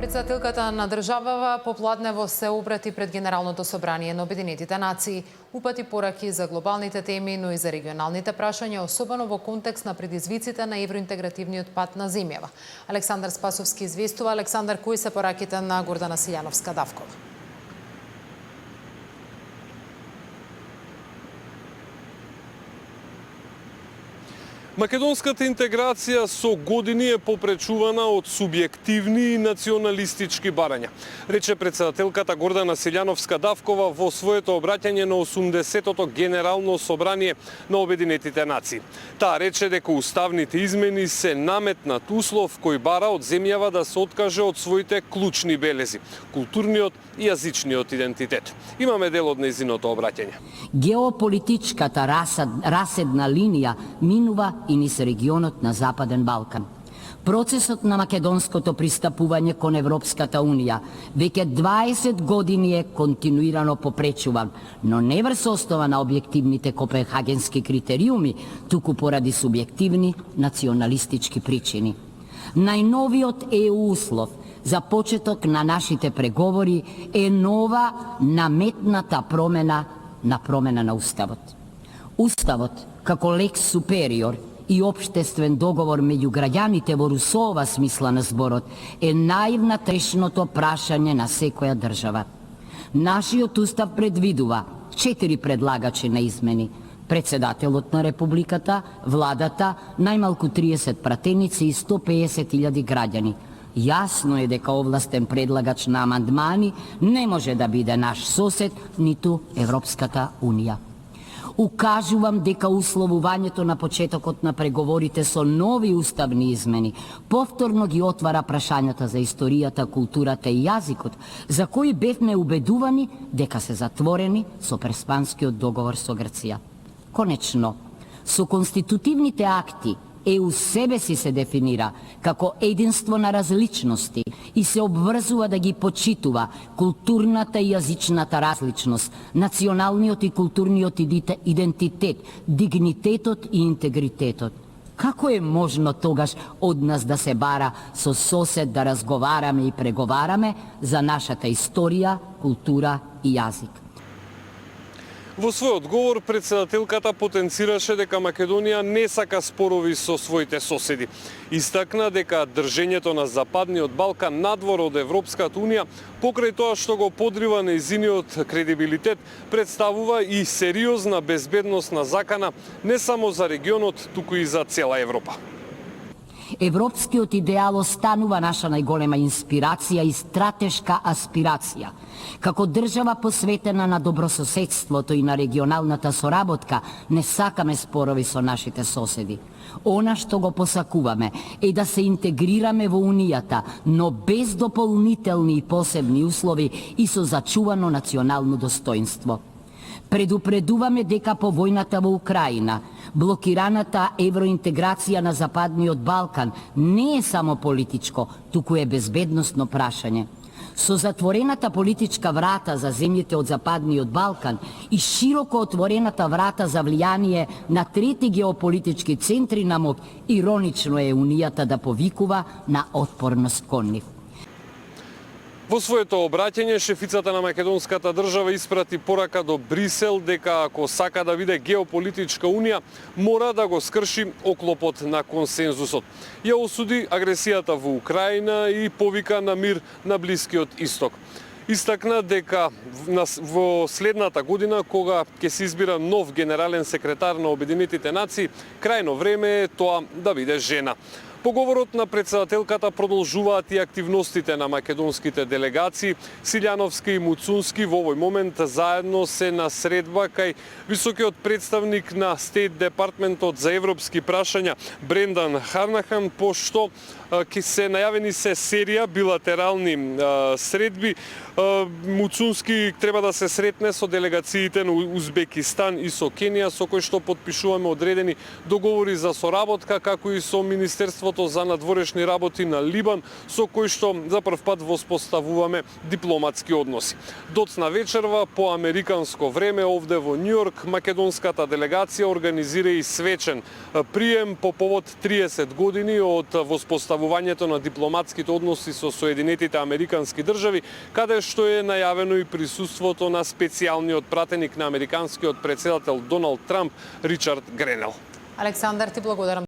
Председателката на државава попладнево се обрати пред Генералното собрание на Обединетите нации, упати пораки за глобалните теми, но и за регионалните прашања, особено во контекст на предизвиците на евроинтегративниот пат на земјава. Александар Спасовски известува. Александар, кои се пораките на Гордана Силјановска-Давкова? Македонската интеграција со години е попречувана од субјективни и националистички барања, рече председателката Гордана Силјановска-Давкова во своето обраќање на 80-тото Генерално собрание на Обединетите нации. Таа рече дека уставните измени се наметнат услов кој бара од земјава да се откаже од своите клучни белези – културниот и јазичниот идентитет. Имаме дел од нејзиното обраќање. Геополитичката раседна линија минува и низ регионот на Западен Балкан. Процесот на македонското пристапување кон Европската Унија веќе 20 години е континуирано попречуван, но не врз основа на објективните копенхагенски критериуми, туку поради субјективни националистички причини. Најновиот ЕУ услов за почеток на нашите преговори е нова наметната промена на Уставот. Уставот, како лекс супериор и општествен договор меѓу граѓаните во Русова смисла на зборот, е највнатрешното прашање на секоја држава. Нашиот устав предвидува 4 предлагачи на измени: председателот на Републиката, владата, најмалку 30 пратеници и 150.000 граѓани. Јасно е дека овластен предлагач на амандмани не може да биде наш сосед, ниту Европската Унија. Укажувам дека условувањето на почетокот на преговорите со нови уставни измени повторно ги отвара прашањата за историјата, културата и јазикот, за кои бевме убедувани дека се затворени со Преспанскиот договор со Грција. Конечно, со конститутивните акти ЕУ себе си се дефинира како единство на различности и се обврзува да ги почитува културната и јазичната различност, националниот и културниот идентитет, дигнитетот и интегритетот. Како е можно тогаш од нас да се бара со сосед да разговараме и преговараме за нашата историја, култура и јазик? Во свој одговор, председателката потенцираше дека Македонија не сака спорови со своите соседи. Истакна дека држењето на Западниот Балкан надвор од Европската Унија, покрај тоа што го подрива нејзиниот кредибилитет, представува и сериозна безбедносна закана не само за регионот, туку и за цела Европа. Европскиот идеал останува наша најголема инспирација и стратешка аспирација. Како држава посветена на добрососедството и на регионалната соработка, не сакаме спорови со нашите соседи. Она што го посакуваме е да се интегрираме во Унијата, но без дополнителни и посебни услови и со зачувано национално достоинство. Предупредуваме дека по војната во Украина, блокираната евроинтеграција на Западниот Балкан не е само политичко, туку е безбедносно прашање. Со затворената политичка врата за земјите од Западниот Балкан и широко отворената врата за влијание на трети геополитички центри на моќ, иронично е Унијата да повикува на отпорност кон нив. Во своето обраќање, шефицата на македонската држава испрати порака до Брисел дека ако сака да биде геополитичка унија, мора да го скрши оклопот на консензусот. Ја осуди агресијата во Украина и повика на мир на Блискиот Исток. Истакна дека во следната година, кога ќе се избира нов генерален секретар на Обединетите нации, крајно време е тоа да биде жена. По говорот на председателката продолжуваат и активностите на македонските делегации. Силјановска и Муцунски во овој момент заедно се на средба кај високиот представник на Стейт Департментот за европски прашања Брендан Харнахан, пошто ќе се најавени се серија билатерални средби. Муцунски треба да се сретне со делегациите на Узбекистан и со Кенија, со кои што подпишуваме одредени договори за соработка, како и со Министерството за надворешни работи на Либан, со кој што за прв пат воспоставуваме дипломатски односи. Доцна вечерва по американско време овде во Њујорк, македонската делегација организира и свечен прием по повод 30 години од воспоставување поноставувањето на дипломатските односи со Соединетите Американски држави, каде што е најавено и присуството на специјалниот пратеник на американскиот претседател Доналд Трамп, Ричард Гренел. Александар, ти благодарам.